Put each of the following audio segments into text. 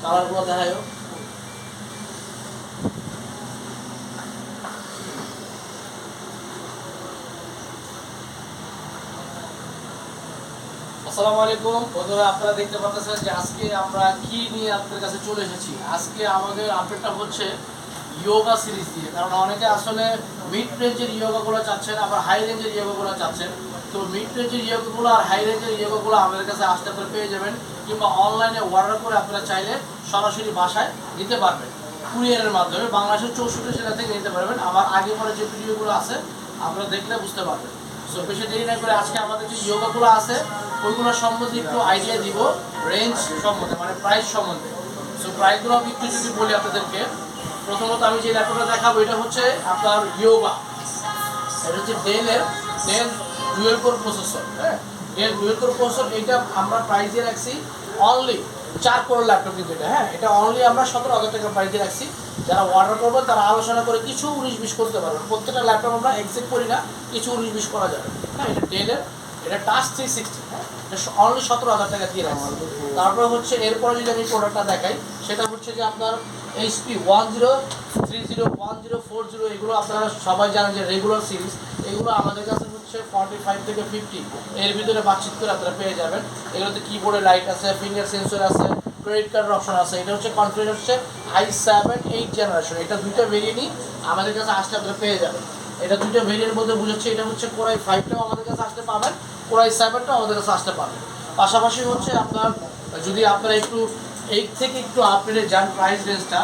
কালারগুলো দেখায়। আসসালামু আলাইকুম বন্ধুরা, আপনারা দেখতে পাচ্ছেন যে আজকে আমরা কি নিয়ে আপনাদের কাছে চলে এসেছি। আজকে আমাদের আপডেটটা হচ্ছে ইয়োগা সিরিজ দিয়ে, কারণ অনেকে আসলে মিড রেঞ্জের ইয়োগাগুলো চাচ্ছেন, আবার হাই রেঞ্জের ইয়োগাগুলো চাচ্ছেন। তো মিড রেঞ্জের ইয়োগাগুলো আর হাই রেঞ্জের ইয়োগাগুলো আমাদের কাছে আসতে আপনারা পেয়ে যাবেন, কিংবা অনলাইনে অর্ডার করে আপনারা চাইলে সরাসরি বাসায় নিতে পারবেন কুরিয়ারের মাধ্যমে। বাংলাদেশের 64 জেলা থেকে নিতে পারবেন। আমার আগে পরে যে ভিডিওগুলো আছে আপনারা দেখলে বুঝতে পারবেন। সো বেশি দেরি না করে আজকে আমাদের যে ইয়োগাগুলো আছে ওইগুলো সম্বন্ধে একটু আইডিয়া দিব, রেঞ্জ সম্বন্ধে, মানে প্রাইস সম্বন্ধে। সো প্রাইসগুলো আমি একটু যদি বলি আপনাদেরকে, প্রথমত আমি যে ল্যাপটপটা দেখাবো এটা হচ্ছে আপনার ইয়োগা। এটা হচ্ছে ডেল ডুয়েল কোর প্রসেসর। হ্যাঁ, ডেল ডুয়েল কোর প্রসেসর। এইটা আমরা প্রাইস দিয়ে রাখছি অনলি 4 কোর ল্যাপটপ, কিন্তু এটা হ্যাঁ এটা অনলি আমরা 17,000 টাকা প্রাইস দিয়ে রাখছি। যারা অর্ডার করবেন তারা আলোচনা করে কিছু 19-20 করতে পারবেন। প্রত্যেকটা ল্যাপটপ আমরা এক্সেপ্ট করি না, কিছু 19-20 করা যাবে। হ্যাঁ, এটা ডেলের, এটা টাচ 360। হ্যাঁ, এটা অনলি 17,000 টাকা দিয়ে রাখছি। তারপরে হচ্ছে এরপরে যদি আমি প্রোডাক্টটা দেখাই, সেটা হচ্ছে যে আপনার HP 1030, 1040, এগুলো আপনারা সবাই জানেন যে রেগুলার সিরিজ। এগুলো আমাদের কাছে হচ্ছে 45 থেকে 50 এর ভিতরে বাতচিত করে আপনারা পেয়ে যাবেন। এগুলোতে কিবোর্ডে লাইট আছে, ফিঙ্গার সেন্সর আছে, ক্রেডিট কার্ডের অপশন আছে। এটা হচ্ছে কনফিগার হচ্ছে i7 8 জেনারেশন। এটা দুইটা ভেরিয়েন্টই আমাদের কাছে আসতে আপনারা পেয়ে যাবেন। এটা দুইটা ভেরিয়েন্ট বলতে বুঝাচ্ছে, এটা হচ্ছে কোরাই 5টাও আমাদের কাছে আসতে পাবেন, কোরাই 7টাও আমাদের কাছে আসতে পাবেন। পাশাপাশি হচ্ছে আপনার যদি আপনারা একটু 8 থেকে একটু আপডেটে যান প্রাইস রেঞ্জটা,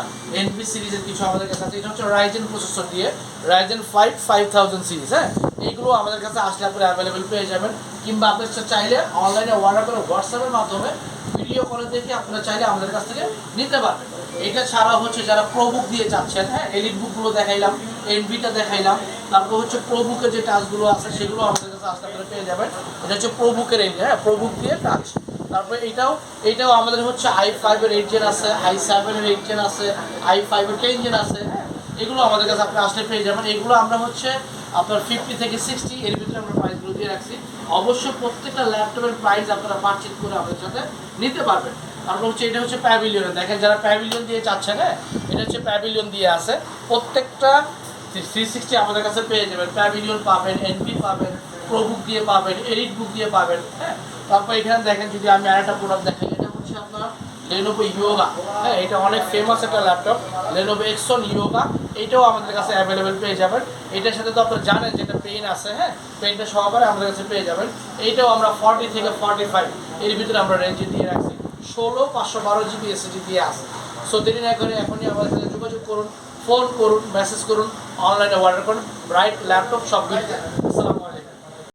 NP সিরিজের কিছু আমাদের কাছে আছে। এটা হচ্ছে রাইজেন প্রসেসর দিয়ে, রাইজেন 5 5000 সিরিজ। হ্যাঁ, এইগুলো আমাদের কাছে আসলে আপনারা অ্যাভেলেবেল পেয়ে যাবেন। কিংবা আপনার চাইলে অনলাইনে অর্ডার করে হোয়াটসঅ্যাপের মাধ্যমে ভিডিও কলে দেখে আপনারা চাইলে আমাদের কাছ থেকে নিতে পারবেন। এটা ছাড়া হচ্ছে যারা প্রোবুক দিয়ে চাচ্ছেন, হ্যাঁ এলিট বুকগুলো দেখাইলাম, NVটা দেখাইলাম, তারপর হচ্ছে প্রোবুকের যে টাচগুলো আছে সেগুলো আমাদের কাছে আসলে আপনারা পেয়ে যাবেন। এটা হচ্ছে প্রোবুকের এন্ড, হ্যাঁ প্রোবুক দিয়ে টাচ। তারপরে এইটাও আমাদের হচ্ছে i5 এর 8 জেন আছে, i7 এর 8 জেন আছে, i5 এর 10 জেন আছে। হ্যাঁ, এগুলো আমাদের কাছে আপনি আসলে পেয়ে যাবেন। এগুলো আমরা হচ্ছে আপনার 50 থেকে 60 এর ভিতরে আমরা প্রাইসগুলো দিয়ে রাখছি। অবশ্যই প্রত্যেকটা ল্যাপটপের প্রাইস আপনারা পারচেজ করে আমাদের সাথে নিতে পারবেন। তারপর হচ্ছে এটা হচ্ছে প্যাভিলিয়ন। দেখেন যারা প্যাভিলিয়ন দিয়ে চাচ্ছেন, হ্যাঁ এটা হচ্ছে প্যাভিলিয়ন দিয়ে আছে। প্রত্যেকটা 360 আমাদের কাছে পেয়ে যাবেন। প্যাভিলিয়ন পাবেন, NP পাবেন, প্রোবুক দিয়ে পাবেন, এডিট বুক দিয়ে পাবেন। হ্যাঁ, তারপর এখানে দেখেন যদি আমি আরেকটা প্রোডাক্ট দেখাই, এটা হচ্ছে আপনার লেনোভো ইয়োগা। হ্যাঁ, এটা অনেক ফেমাস একটা ল্যাপটপ, লেনোভো এক্সন ইয়োগা। এটাও আমাদের কাছে অ্যাভেলেবেল পেয়ে যাবেন। এটার সাথে তো আপনারা জানেন যেটা পেন আছে, হ্যাঁ পেনটা সহকারে আমাদের কাছে পেয়ে যাবেন। এইটাও আমরা 40 থেকে 45 এর ভিতরে আমরা রেঞ্জে দিয়ে রাখছি। 16 512 GB SSD দিয়ে আছে। সো দেরি না করে এখনই আমাদের সাথে যোগাযোগ করুন, ফোন করুন, মেসেজ করুন, অনলাইনে অর্ডার করুন। ব্রাইট ল্যাপটপ সব